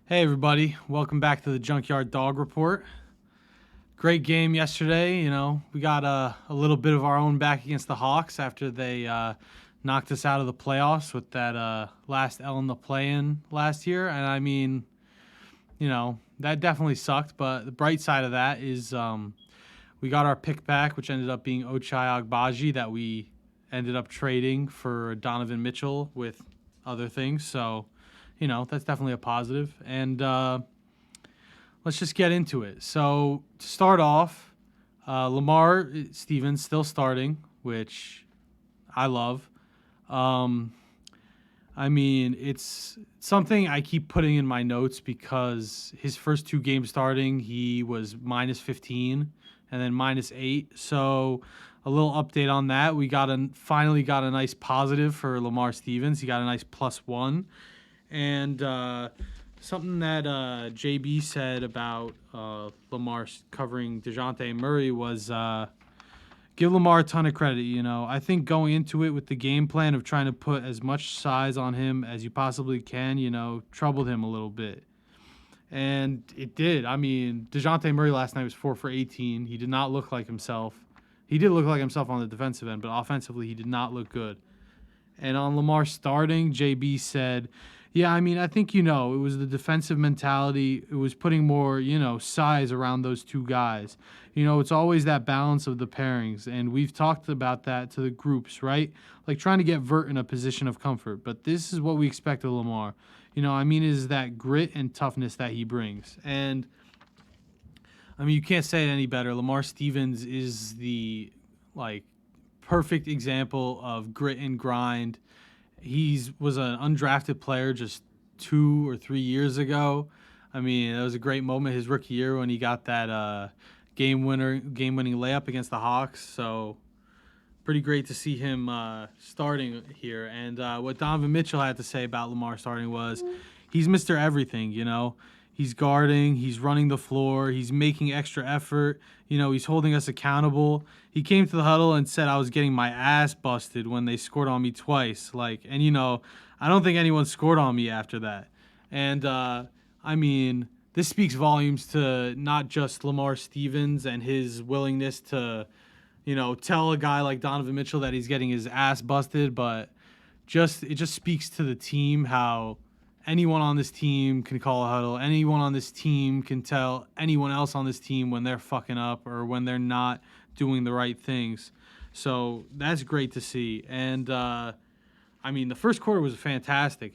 Hey everybody, welcome back to the Junkyard Dog Report. Great game yesterday. We got a little bit of our own back against the Hawks after they knocked us out of the playoffs with that last L in the play-in last year. And I mean, that definitely sucked. But the bright side of that is we got our pick back, which ended up being Ochai Agbaji that we ended up trading for Donovan Mitchell with other things. So, that's definitely a positive. And let's just get into it. So to start off, Lamar Stevens still starting, which I love. Um, I mean, it's something I keep putting in my notes because his first two games starting, he was minus 15 and then minus 8. So a little update on that. We finally got a nice positive for Lamar Stevens. He got a nice +1. And something that JB said about Lamar covering DeJounte Murray was give Lamar a ton of credit. I think going into it with the game plan of trying to put as much size on him as you possibly can, troubled him a little bit. And it did. I mean, DeJounte Murray last night was 4 for 18. He did not look like himself. He did look like himself on the defensive end, but offensively, he did not look good. And on Lamar starting, JB said, yeah, I mean, I think, it was the defensive mentality. It was putting more, size around those two guys. It's always that balance of the pairings. And we've talked about that to the groups, right? Like trying to get Vert in a position of comfort. But this is what we expect of Lamar. Is that grit and toughness that he brings. And, you can't say it any better. Lamar Stevens is the, perfect example of grit and grind. Was an undrafted player just 2 or 3 years ago. I mean, it was a great moment his rookie year when he got that game-winning layup against the Hawks. So pretty great to see him starting here. And what Donovan Mitchell had to say about Lamar starting was he's Mr. Everything, He's guarding, he's running the floor, he's making extra effort, he's holding us accountable. He came to the huddle and said I was getting my ass busted when they scored on me twice. I don't think anyone scored on me after that. And this speaks volumes to not just Lamar Stevens and his willingness to, tell a guy like Donovan Mitchell that he's getting his ass busted, but it just speaks to the team how anyone on this team can call a huddle. Anyone on this team can tell anyone else on this team when they're fucking up or when they're not doing the right things. So that's great to see. And, the first quarter was fantastic.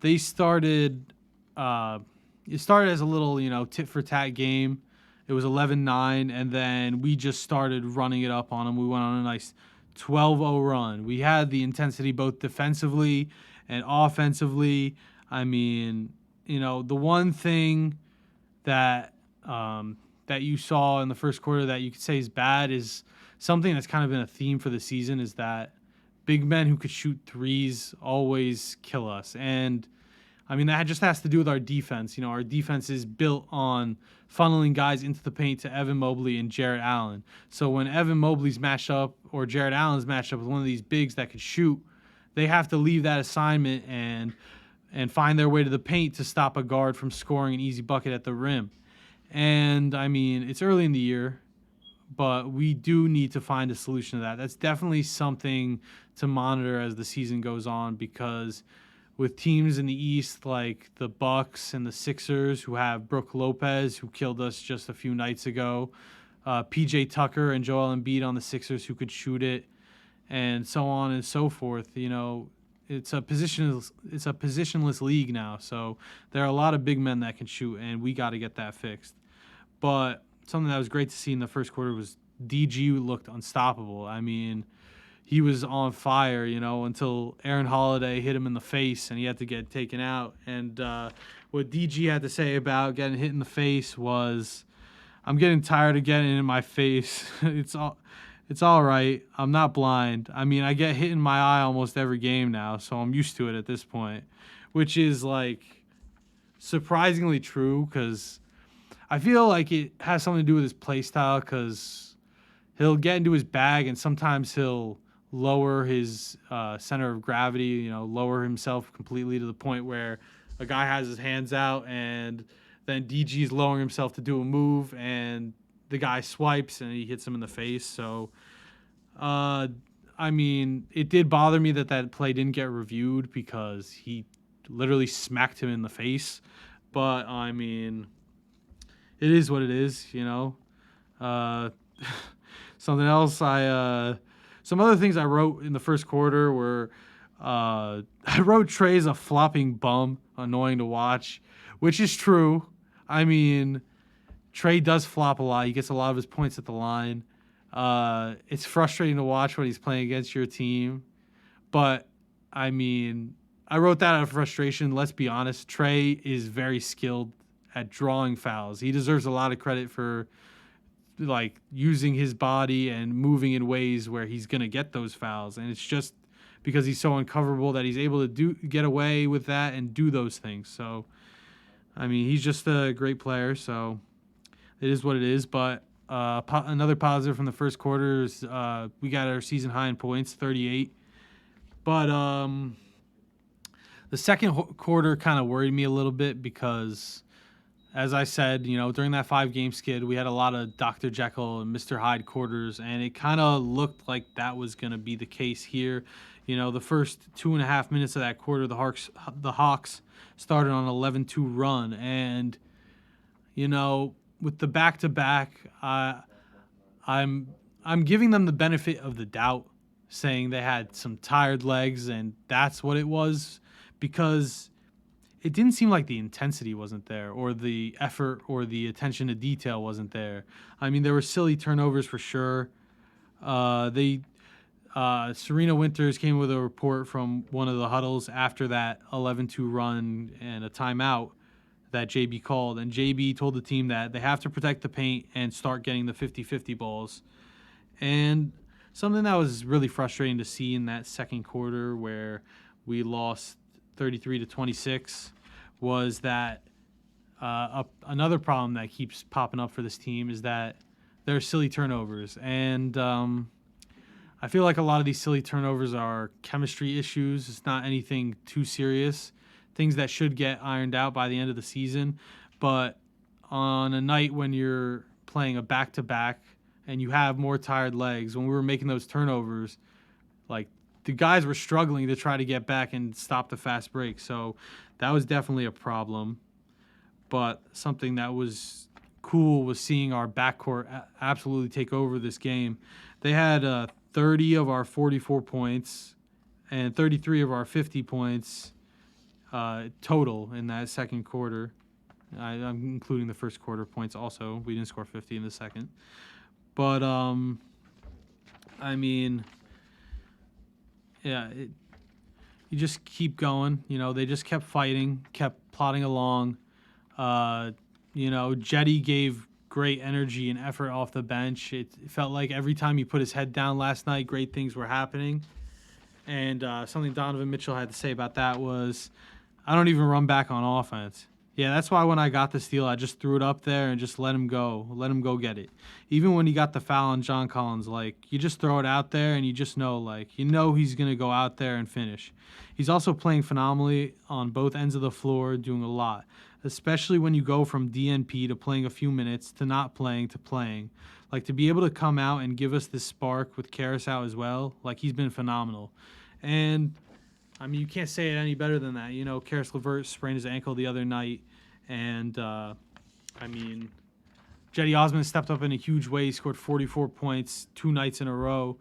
They started, it started as a little, tit-for-tat game. It was 11-9, and then we just started running it up on them. We went on a nice 12-0 run. We had the intensity both defensively and offensively. The one thing that that you saw in the first quarter that you could say is bad is something that's kind of been a theme for the season is that big men who could shoot threes always kill us. And, that just has to do with our defense. Our defense is built on funneling guys into the paint to Evan Mobley and Jarrett Allen. So when Evan Mobley's matched up or Jarrett Allen's matched up with one of these bigs that could shoot, they have to leave that assignment and find their way to the paint to stop a guard from scoring an easy bucket at the rim. And, it's early in the year, but we do need to find a solution to that. That's definitely something to monitor as the season goes on because with teams in the East like the Bucks and the Sixers who have Brook Lopez, who killed us just a few nights ago, PJ Tucker and Joel Embiid on the Sixers who could shoot it, and so on and so forth, It's a positionless league now, so there are a lot of big men that can shoot, and we got to get that fixed. But something that was great to see in the first quarter was DG looked unstoppable. He was on fire, until Aaron Holiday hit him in the face and he had to get taken out. And what DG had to say about getting hit in the face was, I'm getting tired of getting in my face. It's all right. I'm not blind. I get hit in my eye almost every game now, so I'm used to it at this point, which is surprisingly true because I feel like it has something to do with his play style because he'll get into his bag and sometimes he'll lower his center of gravity, lower himself completely to the point where a guy has his hands out, and then DG's lowering himself to do a move, and the guy swipes and he hits him in the face. So, I mean, it did bother me that play didn't get reviewed because he literally smacked him in the face. But, I mean, it is what it is, you know. Something else some other things I wrote in the first quarter were I wrote Trey's a flopping bum, annoying to watch, which is true. I mean, Trey does flop a lot. He gets a lot of his points at the line. It's frustrating to watch when he's playing against your team. But, I mean, I wrote that out of frustration. Let's be honest. Trey is very skilled at drawing fouls. He deserves a lot of credit for like using his body and moving in ways where he's going to get those fouls. And it's just because he's so uncoverable that he's able to get away with that and do those things. So, I mean, he's just a great player. So it is what it is. But another positive from the first quarter is we got our season high in points, 38. But the second quarter kind of worried me a little bit because, as I said, you know, during that 5-game skid, we had a lot of Dr. Jekyll and Mr. Hyde quarters, and it kind of looked like that was going to be the case here. You know, the first 2.5 minutes of that quarter, the Hawks started on an 11-2 run, and, you know, with the back-to-back, I'm giving them the benefit of the doubt, saying they had some tired legs, and that's what it was, because it didn't seem like the intensity wasn't there or the effort or the attention to detail wasn't there. I mean, there were silly turnovers for sure. Serena Winters came with a report from one of the huddles after that 11-2 run and a timeout that JB called. And JB told the team that they have to protect the paint and start getting the 50-50 balls. And something that was really frustrating to see in that second quarter where we lost 33-26 was that another problem that keeps popping up for this team is that there are silly turnovers. And I feel like a lot of these silly turnovers are chemistry issues. It's not anything too serious, things that should get ironed out by the end of the season. But on a night when you're playing a back-to-back and you have more tired legs, when we were making those turnovers, like, the guys were struggling to try to get back and stop the fast break. So that was definitely a problem. But something that was cool was seeing our backcourt absolutely take over this game. They had 30 of our 44 points and 33 of our 50 points total in that second quarter. I'm including the first quarter points also. We didn't score 50 in the second. But, I mean, yeah, you just keep going. You know, they just kept fighting, kept plodding along. You know, Jetty gave great energy and effort off the bench. It felt like every time he put his head down last night, great things were happening. And something Donovan Mitchell had to say about that was, I don't even run back on offense. Yeah, that's why when I got the steal, I just threw it up there and just let him go. Let him go get it. Even when he got the foul on John Collins, like, you just throw it out there and you just know, like, you know he's going to go out there and finish. He's also playing phenomenally on both ends of the floor, doing a lot, especially when you go from DNP to playing a few minutes to not playing to playing. Like, to be able to come out and give us this spark with Karras out as well, like, he's been phenomenal. And I mean, you can't say it any better than that. You know, Karis LeVert sprained his ankle the other night. And, I mean, Jetty Osman stepped up in a huge way. He scored 44 points 2 nights in a row.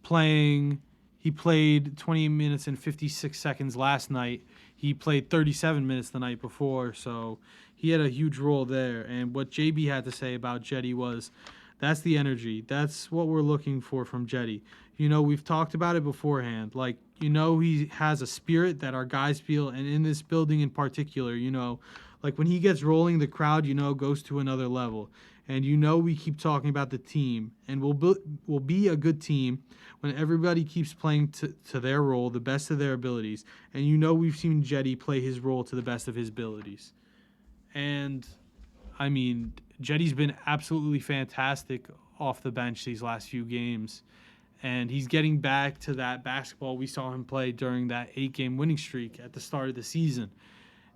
He played 20 minutes and 56 seconds last night. He played 37 minutes the night before. So he had a huge role there. And what JB had to say about Jetty was, that's the energy. That's what we're looking for from Jetty. You know, we've talked about it beforehand. Like, you know, he has a spirit that our guys feel, and in this building in particular, you know, like when he gets rolling, the crowd, you know, goes to another level. And, you know, we keep talking about the team, and we'll be a good team when everybody keeps playing to their role, the best of their abilities. And, you know, we've seen Jetty play his role to the best of his abilities. And, I mean, Jetty's been absolutely fantastic off the bench these last few games. And he's getting back to that basketball we saw him play during that 8-game winning streak at the start of the season.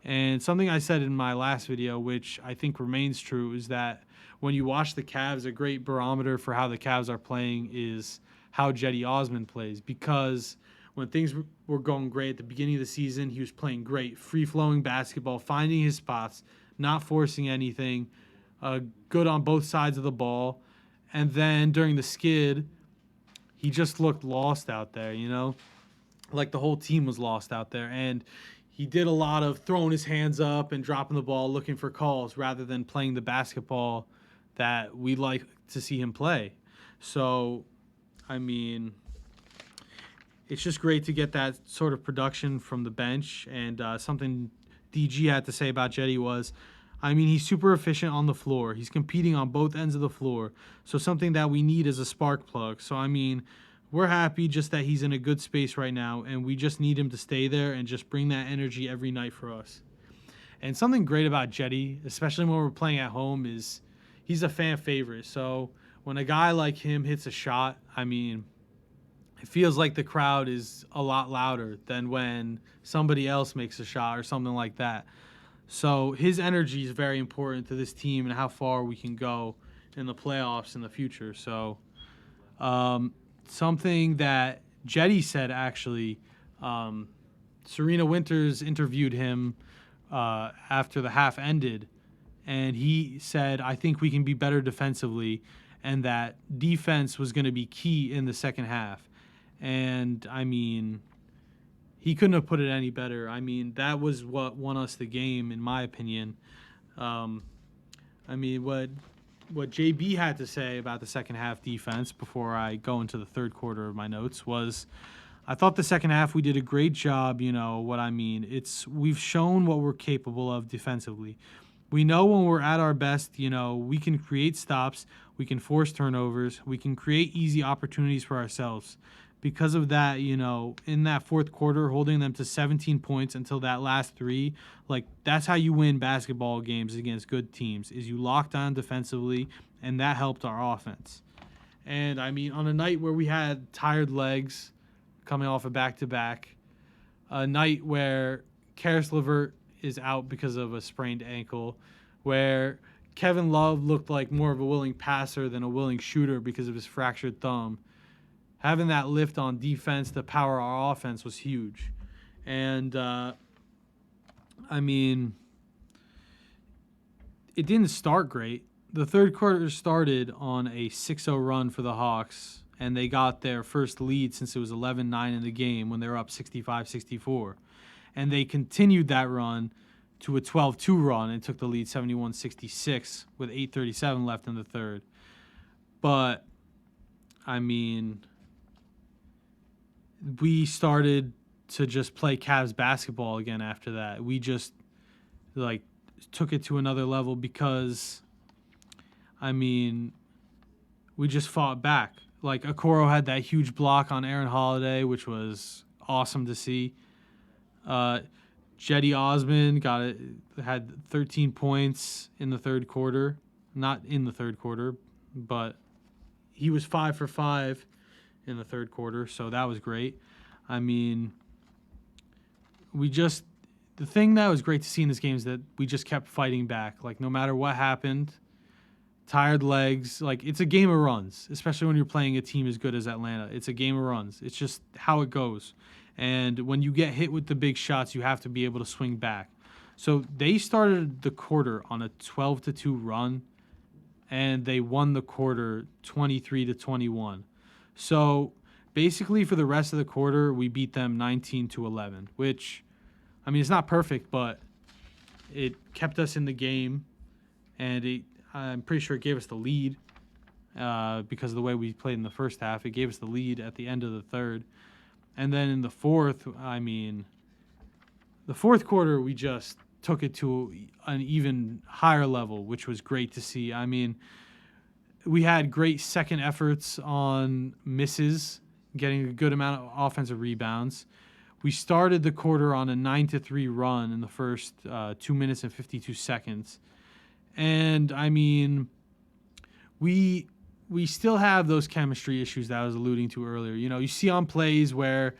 And something I said in my last video, which I think remains true, is that when you watch the Cavs, a great barometer for how the Cavs are playing is how Cedi Osman plays. Because when things were going great at the beginning of the season, he was playing great, free-flowing basketball, finding his spots, not forcing anything, good on both sides of the ball. And then during the skid, he just looked lost out there, like the whole team was lost out there. And he did a lot of throwing his hands up and dropping the ball, looking for calls, rather than playing the basketball that we like to see him play. So, I mean, it's just great to get that sort of production from the bench. And something DG had to say about Cedi was, I mean, he's super efficient on the floor. He's competing on both ends of the floor. So something that we need is a spark plug. So, I mean, we're happy just that he's in a good space right now, and we just need him to stay there and just bring that energy every night for us. And something great about Cedi, especially when we're playing at home, is he's a fan favorite. So when a guy like him hits a shot, I mean, it feels like the crowd is a lot louder than when somebody else makes a shot or something like that. So his energy is very important to this team and how far we can go in the playoffs in the future. So something that Cedi said, actually, Serena Winters interviewed him after the half ended, and he said, I think we can be better defensively, and that defense was going to be key in the second half. And, I mean, he couldn't have put it any better. I mean, that was what won us the game, in my opinion. I mean, what JB had to say about the second half defense before I go into the third quarter of my notes was, I thought the second half we did a great job. What I mean, we've shown what we're capable of defensively. We know when we're at our best, we can create stops, we can force turnovers, we can create easy opportunities for ourselves. Because of that, in that fourth quarter, holding them to 17 points until that last three, that's how you win basketball games against good teams, is you lock down defensively, and that helped our offense. And, I mean, on a night where we had tired legs coming off a back-to-back, a night where Karis LeVert is out because of a sprained ankle, where Kevin Love looked like more of a willing passer than a willing shooter because of his fractured thumb, having that lift on defense to power our offense was huge. And, I mean, it didn't start great. The third quarter started on a 6-0 run for the Hawks, and they got their first lead since it was 11-9 in the game when they were up 65-64. And they continued that run to a 12-2 run and took the lead 71-66 with 8:37 left in the third. But, I mean, we started to just play Cavs basketball again after that. We just, took it to another level because, I mean, we just fought back. Okoro had that huge block on Aaron Holiday, which was awesome to see. Cedi Osman had 13 points in the third quarter. Not in the third quarter, but he was 5 for 5 in the third quarter, so that was great. I mean, the thing that was great to see in this game is that we just kept fighting back. No matter what happened, tired legs, it's a game of runs, especially when you're playing a team as good as Atlanta. It's a game of runs. It's just how it goes. And when you get hit with the big shots, you have to be able to swing back. So they started the quarter on a 12-2 run, and they won the quarter 23-21. So basically for the rest of the quarter, we beat them 19-11, which, I mean, it's not perfect, but it kept us in the game, and I'm pretty sure it gave us the lead because of the way we played in the first half. It gave us the lead at the end of the third. And then in the fourth, I mean, the fourth quarter, we just took it to an even higher level, which was great to see. I mean, we had great second efforts on misses, getting a good amount of offensive rebounds. We started the quarter on a 9-3 run in the first 2 minutes and 52 seconds. And, I mean, we still have those chemistry issues that I was alluding to earlier. You see on plays where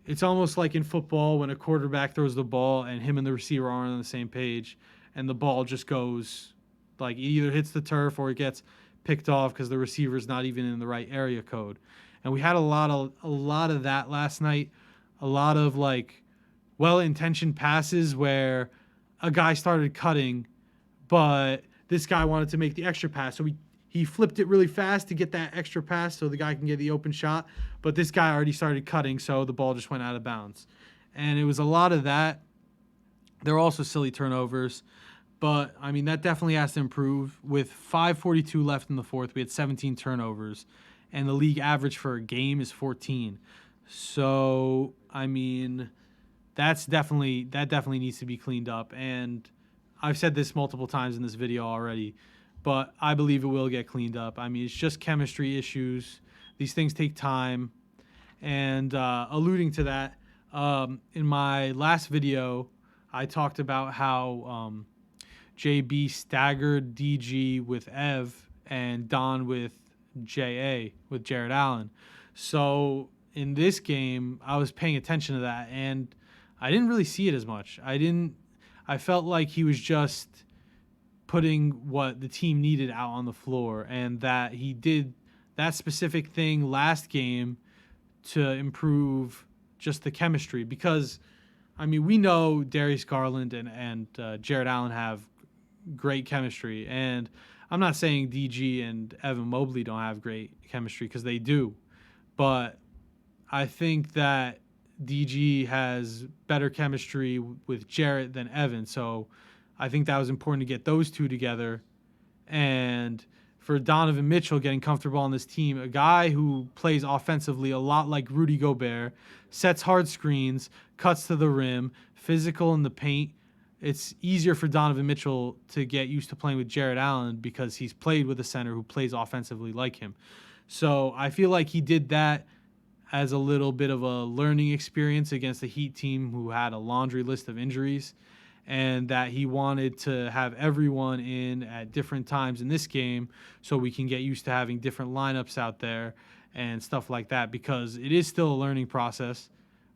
it's almost like in football when a quarterback throws the ball and him and the receiver aren't on the same page, and the ball just goes, like, it either hits the turf or it gets picked off because the receiver's not even in the right area code. And we had a lot of that last night. A lot of like well-intentioned passes where a guy started cutting, but this guy wanted to make the extra pass, so he flipped it really fast to get that extra pass so the guy can get the open shot, but this guy already started cutting, so the ball just went out of bounds. And it was a lot of that. There were also silly turnovers, but, I mean, that definitely has to improve. With 5:42 left in the fourth, we had 17 turnovers, and the league average for a game is 14. So, I mean, that definitely needs to be cleaned up, and I've said this multiple times in this video already, but I believe it will get cleaned up. I mean, it's just chemistry issues. These things take time. And alluding to that, in my last video, I talked about how JB staggered DG with Ev and Don with JA, with Jared Allen. So in this game, I was paying attention to that, and I didn't really see it as much. I felt like he was just putting what the team needed out on the floor, and that he did that specific thing last game to improve just the chemistry. Because, I mean, we know Darius Garland and Jared Allen have great chemistry, and I'm not saying DG and Evan Mobley don't have great chemistry, because they do, but I think that DG has better chemistry with Jarrett than Evan, so I think that was important to get those two together. And for Donovan Mitchell getting comfortable on this team, a guy who plays offensively a lot like Rudy Gobert, sets hard screens, cuts to the rim, physical in the paint. It's easier for Donovan Mitchell to get used to playing with Jared Allen because he's played with a center who plays offensively like him. So I feel like he did that as a little bit of a learning experience against a Heat team who had a laundry list of injuries, and that he wanted to have everyone in at different times in this game so we can get used to having different lineups out there and stuff like that, because it is still a learning process.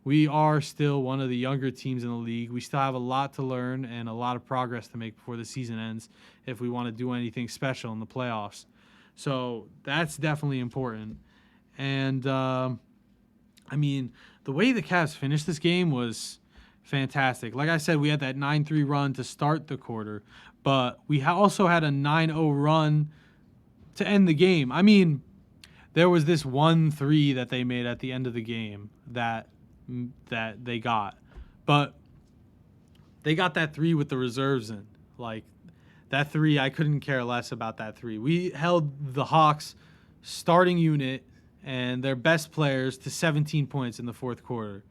We are still one of the younger teams in the league. We still have a lot to learn and a lot of progress to make before the season ends if we want to do anything special in the playoffs. So that's definitely important. And, I mean, the way the Cavs finished this game was fantastic. Like I said, we had that 9-3 run to start the quarter, but we also had a 9-0 run to end the game. I mean, there was this 1-3 that they made at the end of the game that they got, but they got that 3 with the reserves in. Like, that 3, I couldn't care less about that 3. We held the Hawks starting unit and their best players to 17 points in the fourth quarter.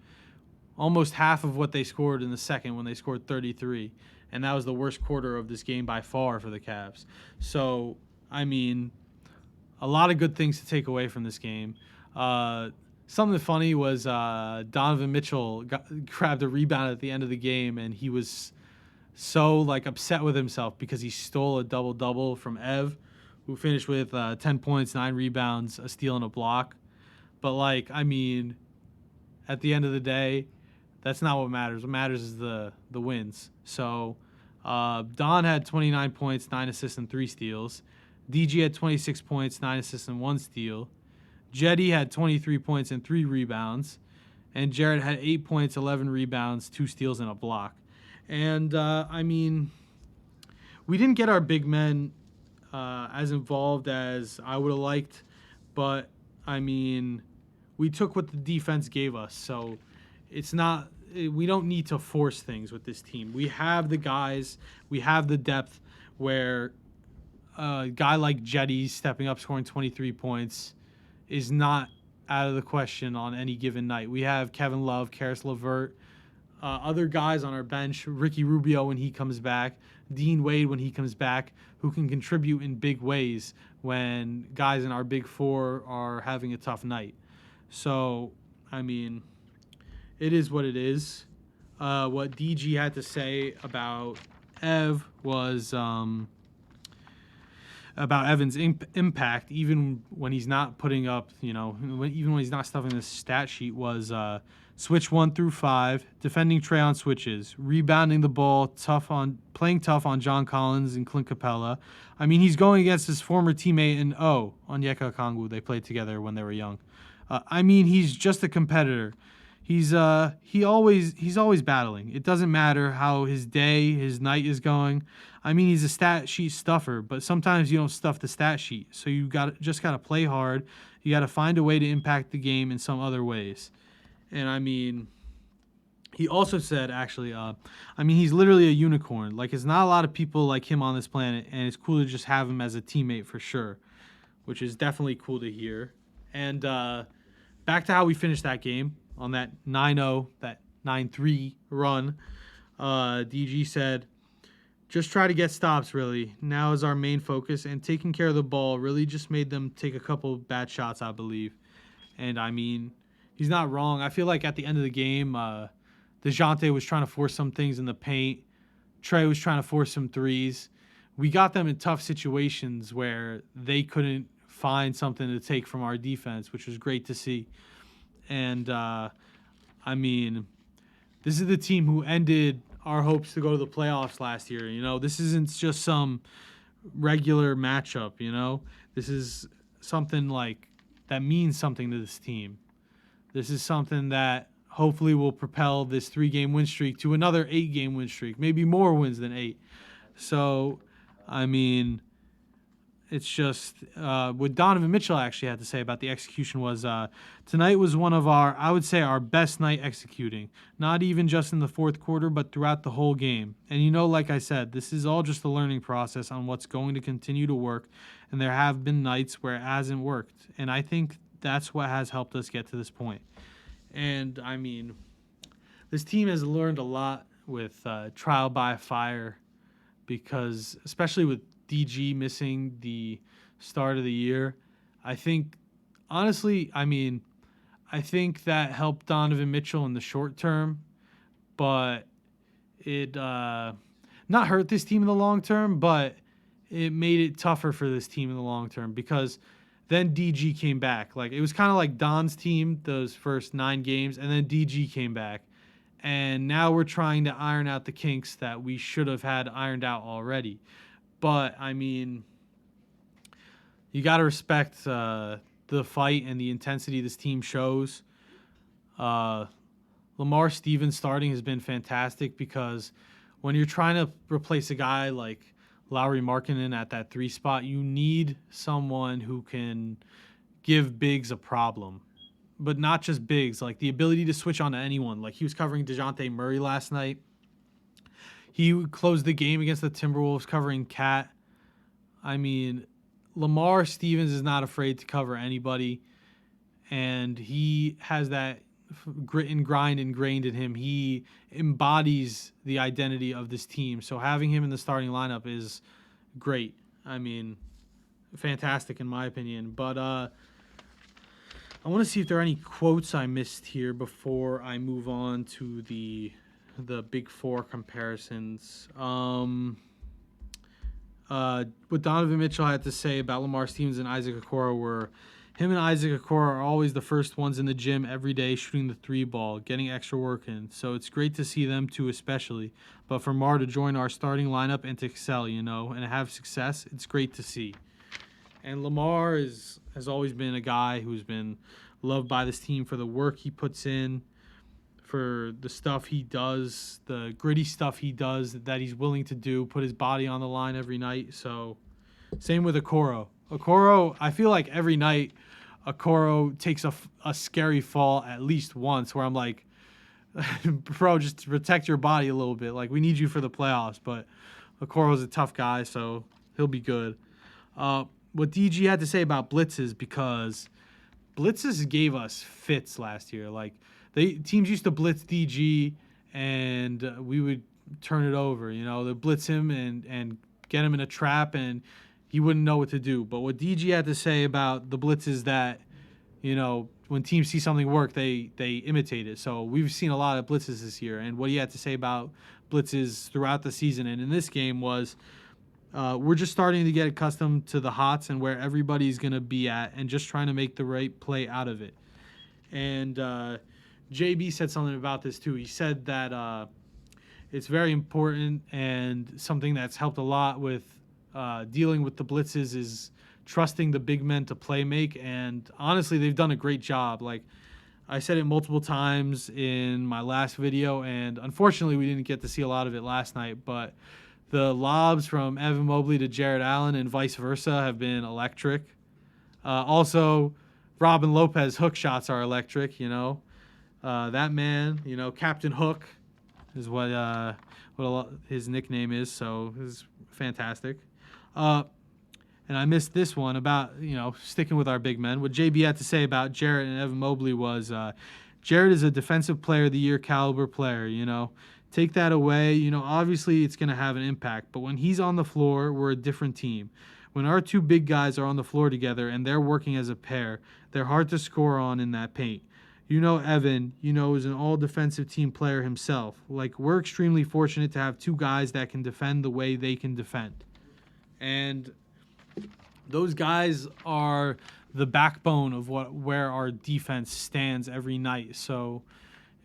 Almost half of what they scored in the second when they scored 33. And that was the worst quarter of this game by far for the Cavs. So, I mean, a lot of good things to take away from this game. Something funny was Donovan Mitchell grabbed a rebound at the end of the game, and he was so upset with himself because he stole a double-double from Ev, who finished with 10 points, 9 rebounds, a steal, and a block. But, I mean, at the end of the day, that's not what matters. What matters is the wins. So, Don had 29 points, 9 assists, and 3 steals. DG had 26 points, 9 assists, and 1 steal. Jetty had 23 points and 3 rebounds. And Jarrett had 8 points, 11 rebounds, 2 steals, and a block. And, I mean, we didn't get our big men as involved as I would have liked. But, I mean, we took what the defense gave us. So it's not, we don't need to force things with this team. We have the guys, we have the depth where a guy like Jetty stepping up, scoring 23 points is not out of the question on any given night. We have Kevin Love, Karis LeVert, other guys on our bench, Ricky Rubio when he comes back, Dean Wade when he comes back, who can contribute in big ways when guys in our big four are having a tough night. So, I mean, it is what it is. What DG had to say about Ev was about Evan's impact, even when he's not putting up, even when he's not stuffing the stat sheet, was switch 1 through 5, defending Trey on switches, rebounding the ball, playing tough on John Collins and Clint Capella. I mean, he's going against his former teammate in Onyeka Okongwu. They played together when they were young. I mean, he's just a competitor. He's always battling. It doesn't matter how his night is going. I mean, he's a stat sheet stuffer, but sometimes you don't stuff the stat sheet. So you just gotta play hard. You gotta find a way to impact the game in some other ways. And I mean, he also said, actually, I mean, he's literally a unicorn. Like, it's not a lot of people like him on this planet, and it's cool to just have him as a teammate for sure, which is definitely cool to hear. And back to how we finished that game on that 9-0, that 9-3 run. DG said, just try to get stops, really. Now is our main focus, and taking care of the ball really just made them take a couple bad shots, I believe. And, I mean, he's not wrong. I feel like at the end of the game, DeJounte was trying to force some things in the paint. Trey was trying to force some threes. We got them in tough situations where they couldn't find something to take from our defense, which was great to see. And, I mean, this is the team who ended our hopes to go to the playoffs last year. You know, this isn't just some regular matchup, you know. This is something like that means something to this team. This is something that hopefully will propel this 3-game win streak to another 8-game win streak, maybe more wins than 8. So, I mean, it's just what Donovan Mitchell actually had to say about the execution was tonight was one of I would say, our best night executing. Not even just in the fourth quarter, but throughout the whole game. And, you know, like I said, this is all just a learning process on what's going to continue to work. And there have been nights where it hasn't worked. And I think that's what has helped us get to this point. And, I mean, this team has learned a lot with trial by fire because, especially with DG missing the start of the year, I think, honestly, I mean, I think that helped Donovan Mitchell in the short term, but it not hurt this team in the long term, but it made it tougher for this team in the long term because then DG came back. Like, it was kind of like Don's team those first 9 games, and then DG came back. And now we're trying to iron out the kinks that we should have had ironed out already. But, I mean, you got to respect the fight and the intensity this team shows. Lamar Stevens starting has been fantastic because when you're trying to replace a guy like Lauri Markkanen at that 3 spot, you need someone who can give bigs a problem. But not just bigs, like the ability to switch on to anyone. Like, he was covering DeJounte Murray last night. He closed the game against the Timberwolves covering Cat. I mean, Lamar Stevens is not afraid to cover anybody, and he has that grit and grind ingrained in him. He embodies the identity of this team, so having him in the starting lineup is great. I mean, fantastic in my opinion. But I want to see if there are any quotes I missed here before I move on to the Big Four comparisons. What Donovan Mitchell had to say about Lamar Stevens and Isaac Okoro were, him and Isaac Okoro are always the first ones in the gym every day shooting the 3 ball, getting extra work in. So it's great to see them two especially. But for Mar to join our starting lineup and to excel, you know, and have success, it's great to see. And Lamar has always been a guy who's been loved by this team for the work he puts in, for the stuff he does, the gritty stuff he does that he's willing to do, put his body on the line every night. So same with Okoro. Okoro, I feel like every night Okoro takes a scary fall at least once where I'm like, bro, just protect your body a little bit. Like, we need you for the playoffs. But Okoro's a tough guy, so he'll be good. What DG had to say about blitzes, because blitzes gave us fits last year. Like, teams used to blitz DG, and we would turn it over. You know, they'd blitz him and get him in a trap, and he wouldn't know what to do. But what DG had to say about the blitzes that, you know, when teams see something work, they imitate it. So we've seen a lot of blitzes this year, and what he had to say about blitzes throughout the season and in this game was, we're just starting to get accustomed to the hots and where everybody's going to be at and just trying to make the right play out of it. And JB said something about this too. He said that it's very important, and something that's helped a lot with dealing with the blitzes is trusting the big men to play make. And honestly, they've done a great job. Like I said it multiple times in my last video, and unfortunately we didn't get to see a lot of it last night, but the lobs from Evan Mobley to Jared Allen and vice versa have been electric. Also, Robin Lopez hook shots are electric, that man, Captain Hook is what his nickname is, so it's fantastic. And I missed this one about, sticking with our big men. What JB had to say about Jarrett and Evan Mobley was, Jarrett is a defensive player of the year caliber player, Take that away, obviously it's going to have an impact. But when he's on the floor, we're a different team. When our two big guys are on the floor together and they're working as a pair, they're hard to score on in that paint. Evan, is an all-defensive team player himself. Like, we're extremely fortunate to have two guys that can defend the way they can defend. And those guys are the backbone of where our defense stands every night. So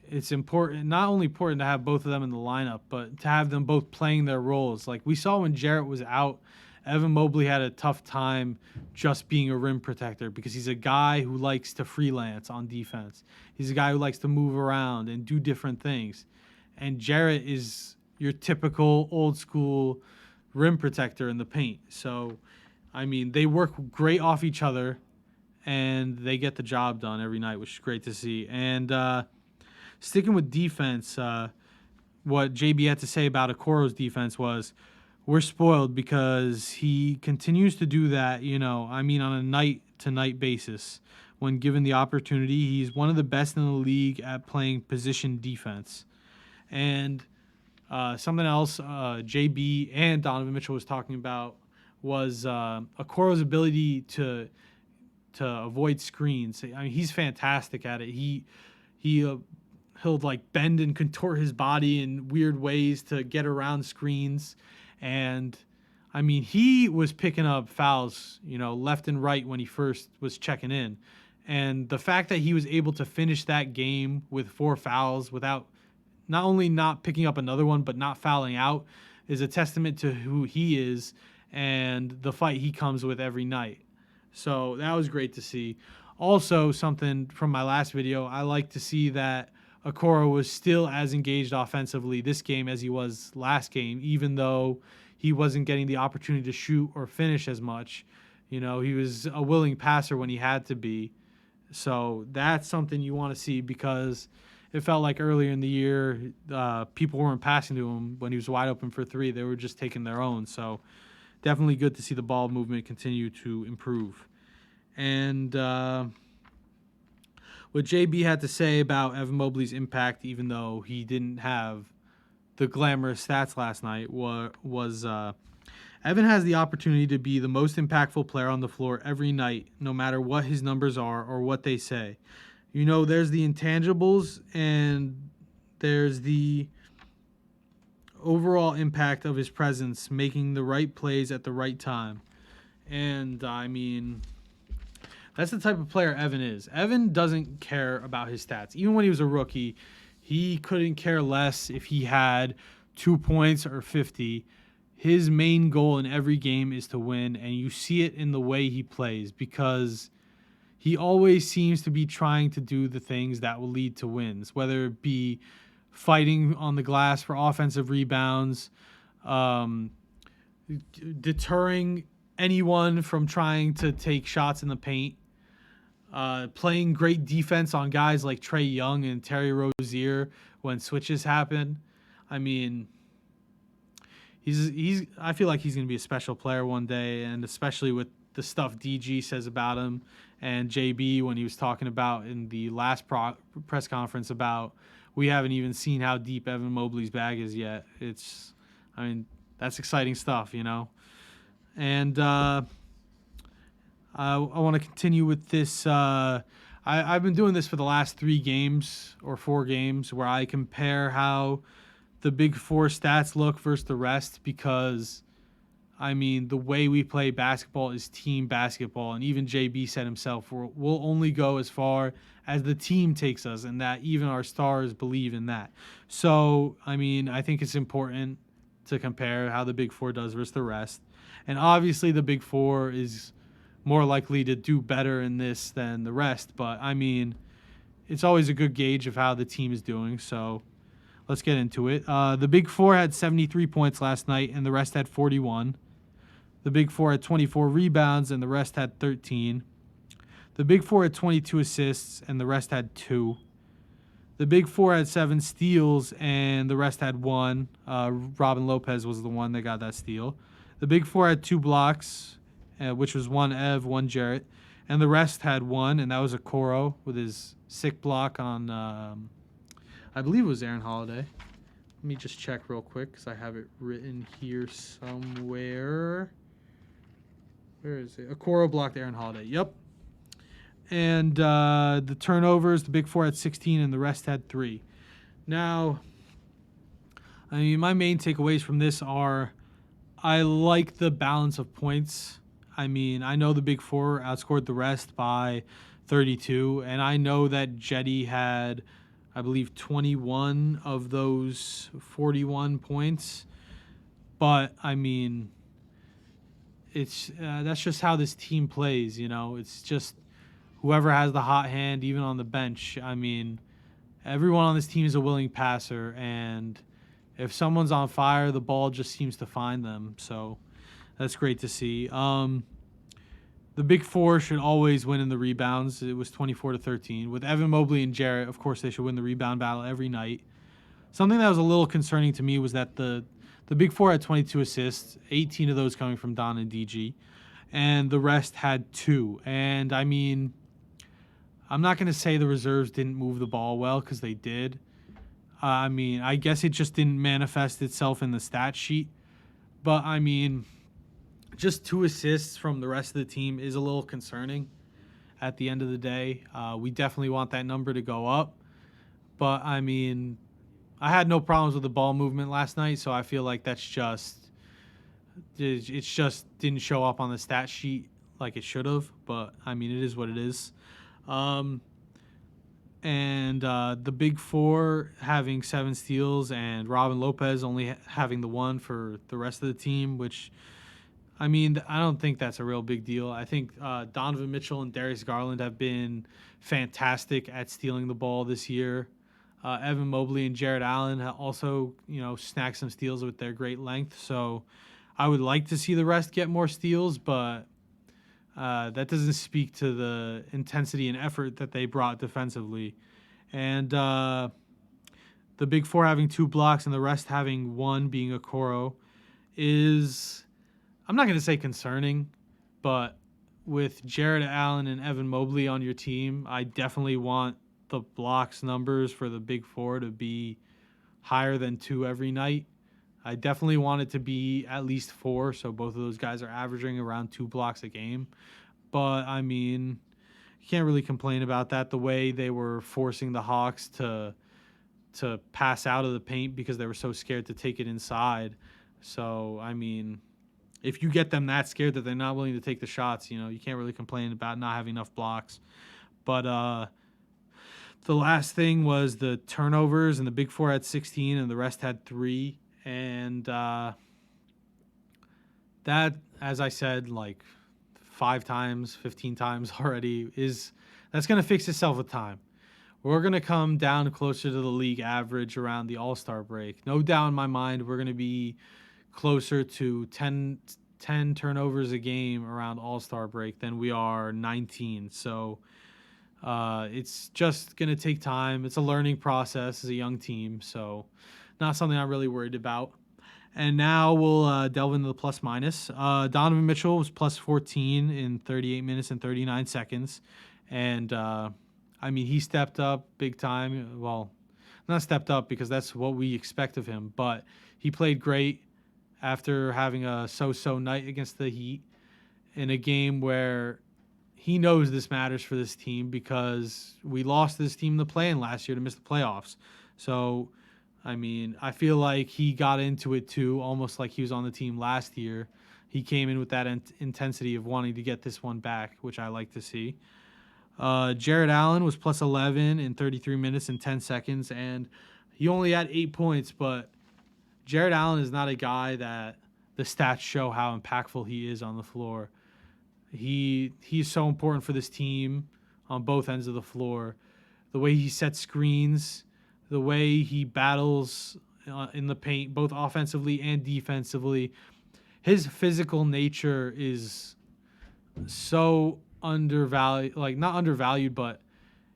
it's important, not only important to have both of them in the lineup, but to have them both playing their roles. Like we saw when Jarrett was out, Evan Mobley had a tough time just being a rim protector because he's a guy who likes to freelance on defense. He's a guy who likes to move around and do different things. And Jarrett is your typical old school rim protector in the paint. So, they work great off each other and they get the job done every night, which is great to see. And sticking with defense, what JB had to say about Okoro's defense was, we're spoiled because he continues to do that, on a night-to-night basis. When given the opportunity, he's one of the best in the league at playing position defense. And something else JB and Donovan Mitchell was talking about was Okoro's ability to avoid screens. He's fantastic at it. He'll like bend and contort his body in weird ways to get around screens. And he was picking up fouls, left and right when he first was checking in. And the fact that he was able to finish that game with 4 fouls without not only not picking up another one, but not fouling out is a testament to who he is and the fight he comes with every night. So that was great to see. Also, something from my last video, I like to see that Okoro was still as engaged offensively this game as he was last game, even though he wasn't getting the opportunity to shoot or finish as much. He was a willing passer when he had to be. So that's something you want to see because it felt like earlier in the year, people weren't passing to him when he was wide open for 3. They were just taking their own. So definitely good to see the ball movement continue to improve. And what JB had to say about Evan Mobley's impact, even though he didn't have the glamorous stats last night, was Evan has the opportunity to be the most impactful player on the floor every night, no matter what his numbers are or what they say. There's the intangibles and there's the overall impact of his presence, making the right plays at the right time. And that's the type of player Evan is. Evan doesn't care about his stats. Even when he was a rookie, he couldn't care less if he had 2 points or 50. His main goal in every game is to win, and you see it in the way he plays because he always seems to be trying to do the things that will lead to wins, whether it be fighting on the glass for offensive rebounds, deterring anyone from trying to take shots in the paint, playing great defense on guys like Trae Young and Terry Rozier when switches happen. I feel like he's going to be a special player one day, and especially with the stuff DG says about him and JB when he was talking about in the last press conference about we haven't even seen how deep Evan Mobley's bag is yet. That's exciting stuff, And I want to continue with this. I've been doing this for the last 3 games or 4 games where I compare how the big 4 stats look versus the rest because I mean, the way we play basketball is team basketball. And even JB said himself, we'll only go as far as the team takes us, and that even our stars believe in that. So, I mean, I think it's important to compare how the Big Four does versus the rest. And obviously, the Big Four is more likely to do better in this than the rest. But, I mean, it's always a good gauge of how the team is doing. So, let's get into it. The Big Four had 73 points last night, and the rest had 41. The Big Four had 24 rebounds, and the rest had 13. The Big Four had 22 assists, and the rest had 2. The Big Four had 7 steals, and the rest had 1. Robin Lopez was the one that got that steal. The Big Four had 2 blocks, which was 1 Ev, 1 Jarrett. And the rest had 1, and that was Okoro with his sick block on, I believe it was Aaron Holiday. Let me just check real quick because I have it written here somewhere. Where is it? Okoro blocked Aaron Holiday. Yep. And the turnovers, the Big Four had 16 and the rest had 3. Now, I mean, my main takeaways from this are I like the balance of points. I mean, I know the Big Four outscored the rest by 32, and I know that Jetty had, I believe, 21 of those 41 points. But, I mean, it's that's just how this team plays, you know. It's just whoever has the hot hand, even on the bench. I mean, everyone on this team is a willing passer, and if someone's on fire, the ball just seems to find them. So that's great to see. The Big Four should always win in the rebounds. It was 24-13. With Evan Mobley and Jarrett, of course, they should win the rebound battle every night. Something that was a little concerning to me was that the Big Four had 22 assists, 18 of those coming from Don and DG, and the rest had 2. And, I mean, I'm not going to say the reserves didn't move the ball well because they did. I mean, I guess it just didn't manifest itself in the stat sheet. But, I mean, just 2 assists from the rest of the team is a little concerning at the end of the day. We definitely want that number to go up. But, I mean, I had no problems with the ball movement last night, so I feel like it just didn't show up on the stat sheet like it should have. But, I mean, it is what it is. And the Big Four having 7 steals and Robin Lopez only having the 1 for the rest of the team, which, I mean, I don't think that's a real big deal. I think Donovan Mitchell and Darius Garland have been fantastic at stealing the ball this year. Evan Mobley and Jarrett Allen also, snagged some steals with their great length. So I would like to see the rest get more steals, but that doesn't speak to the intensity and effort that they brought defensively. And the Big Four having 2 blocks and the rest having 1 being Okoro is, I'm not going to say concerning, but with Jarrett Allen and Evan Mobley on your team, I definitely want the blocks numbers for the Big Four to be higher than 2 every night. I definitely want it to be at least 4, so both of those guys are averaging around 2 blocks a game. But, I mean, you can't really complain about that, the way they were forcing the Hawks to pass out of the paint because they were so scared to take it inside. So, I mean, if you get them that scared that they're not willing to take the shots, you can't really complain about not having enough blocks. But the last thing was the turnovers, and the Big Four had 16 and the rest had 3. And that, as I said, like 5 times, 15 times already, that's going to fix itself with time. We're going to come down closer to the league average around the All-Star break. No doubt in my mind, we're going to be closer to 10 turnovers a game around All-Star break than we are 19. So it's just going to take time. It's a learning process as a young team, so not something I'm really worried about. And now we'll delve into the plus-minus. Donovan Mitchell was plus 14 in 38 minutes and 39 seconds. And, I mean, he stepped up big time. Well, not stepped up because that's what we expect of him, but he played great after having a so-so night against the Heat in a game where he knows this matters for this team because we lost this team in the play-in last year to miss the playoffs. So, I mean, I feel like he got into it too, almost like he was on the team last year. He came in with that intensity of wanting to get this one back, which I like to see. Jared Allen was plus 11 in 33 minutes and 10 seconds, and he only had 8 points, but Jared Allen is not a guy that the stats show how impactful he is on the floor. He's so important for this team on both ends of the floor. The way he sets screens, the way he battles in the paint, both offensively and defensively. His physical nature is so undervalued, like not undervalued, but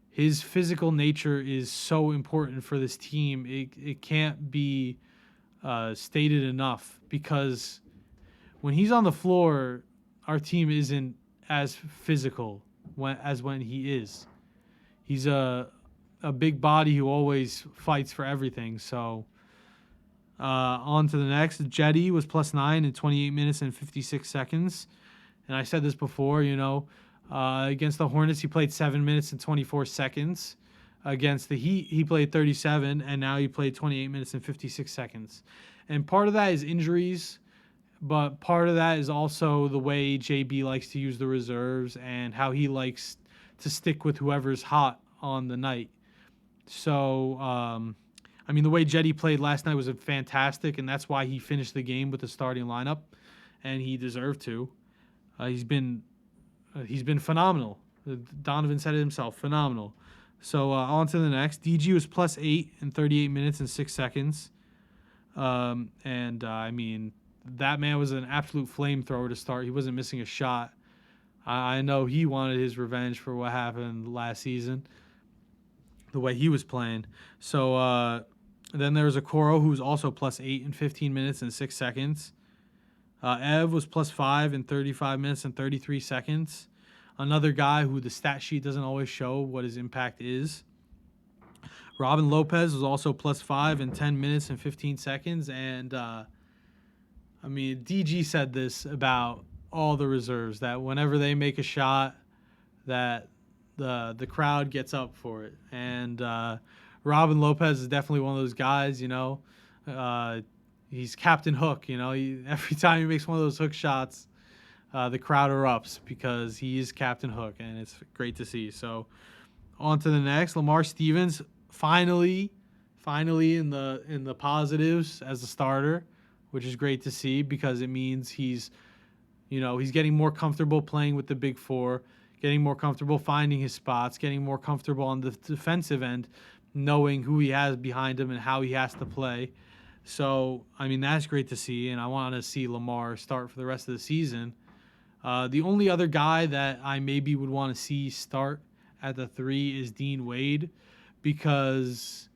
his physical nature is so important for this team. It can't be stated enough, because when he's on the floor, our team isn't as physical as when he is. He's a big body who always fights for everything. So on to the next. Jetty was plus 9 in 28 minutes and 56 seconds. And I said this before, against the Hornets, he played 7 minutes and 24 seconds. Against the Heat, he played 37, and now he played 28 minutes and 56 seconds. And part of that is injuries, but part of that is also the way JB likes to use the reserves and how he likes to stick with whoever's hot on the night. So, the way Jetty played last night was fantastic, and that's why he finished the game with the starting lineup, and he deserved to. He's been phenomenal. Donovan said it himself, phenomenal. So on to the next. DG was plus 8 in 38 minutes and 6 seconds. That man was an absolute flamethrower to start. He wasn't missing a shot. I know he wanted his revenge for what happened last season, the way he was playing. So then there was Okoro, who was also plus 8 in 15 minutes and 6 seconds. Ev was plus 5 in 35 minutes and 33 seconds. Another guy who the stat sheet doesn't always show what his impact is. Robin Lopez was also plus 5 in 10 minutes and 15 seconds. And, DG said this about all the reserves, that whenever they make a shot, that the crowd gets up for it. And Robin Lopez is definitely one of those guys, he's Captain Hook, every time he makes one of those hook shots, the crowd erupts because he is Captain Hook, and it's great to see. So on to the next. Lamar Stevens finally in the positives as a starter, which is great to see, because it means he's getting more comfortable playing with the big four, getting more comfortable finding his spots, getting more comfortable on the defensive end, knowing who he has behind him and how he has to play. So, that's great to see, and I want to see Lamar start for the rest of the season. The only other guy that I maybe would want to see start at the 3 is Dean Wade, because,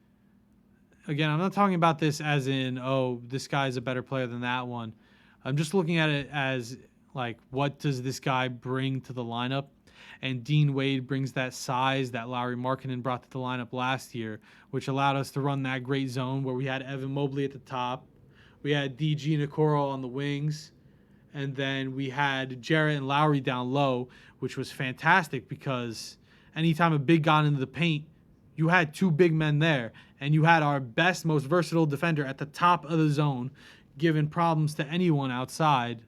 again, I'm not talking about this as in, this guy's a better player than that one. I'm just looking at it as, like, what does this guy bring to the lineup? And Dean Wade brings that size that Lauri Markkanen brought to the lineup last year, which allowed us to run that great zone where we had Evan Mobley at the top, we had DG and Okoro on the wings, and then we had Jarrett and Lowry down low, which was fantastic, because anytime a big got into the paint, you had 2 big men there, and you had our best, most versatile defender at the top of the zone, giving problems to anyone outside.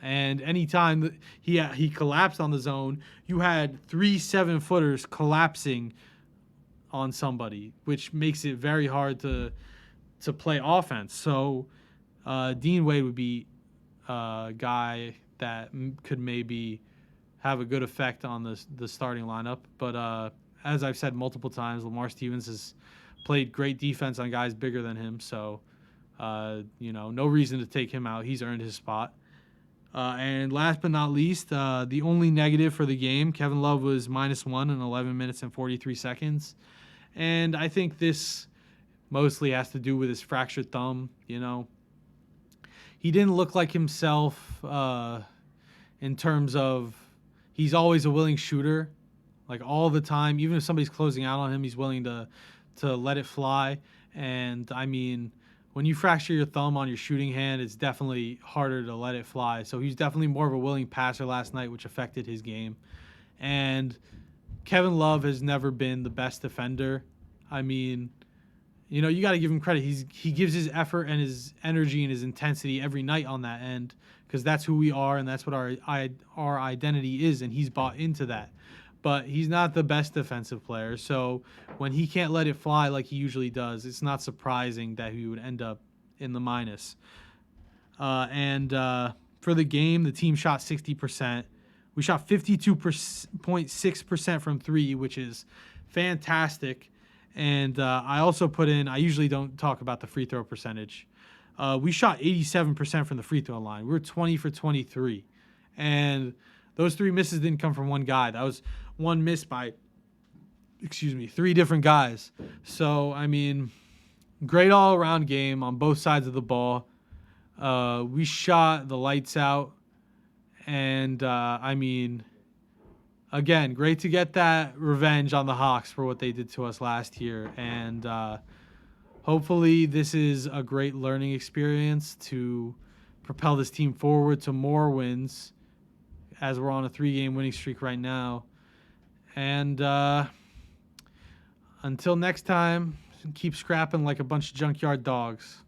And anytime he collapsed on the zone, you had 3 7-footers collapsing on somebody, which makes it very hard to play offense. So Dean Wade would be a guy that could maybe have a good effect on the starting lineup. But as I've said multiple times, Lamar Stevens has played great defense on guys bigger than him. So, no reason to take him out. He's earned his spot. And last but not least, the only negative for the game, Kevin Love was -1 in 11 minutes and 43 seconds. And I think this mostly has to do with his fractured thumb. He didn't look like himself in terms of he's always a willing shooter, like all the time. Even if somebody's closing out on him, he's willing to let it fly. And, when you fracture your thumb on your shooting hand, it's definitely harder to let it fly. So he's definitely more of a willing passer last night, which affected his game. And Kevin Love has never been the best defender. you know, you got to give him credit. He gives his effort and his energy and his intensity every night on that end, because that's who we are and that's what our identity is, and he's bought into that. But he's not the best defensive player, so when he can't let it fly like he usually does, it's not surprising that he would end up in the minus. And for the game, the team shot 60%. We shot 52.6% from three, which is fantastic. And I also put in, I usually don't talk about the free throw percentage. We shot 87% from the free throw line. We were 20 for 23. And those three misses didn't come from one guy. That was one miss by, three different guys. So, I mean, great all-around game on both sides of the ball. We shot the lights out. And, I mean, again, great to get that revenge on the Hawks for what they did to us last year. And hopefully this is a great learning experience to propel this team forward to more wins, as we're on a 3-game winning streak right now. And until next time, keep scrapping like a bunch of junkyard dogs.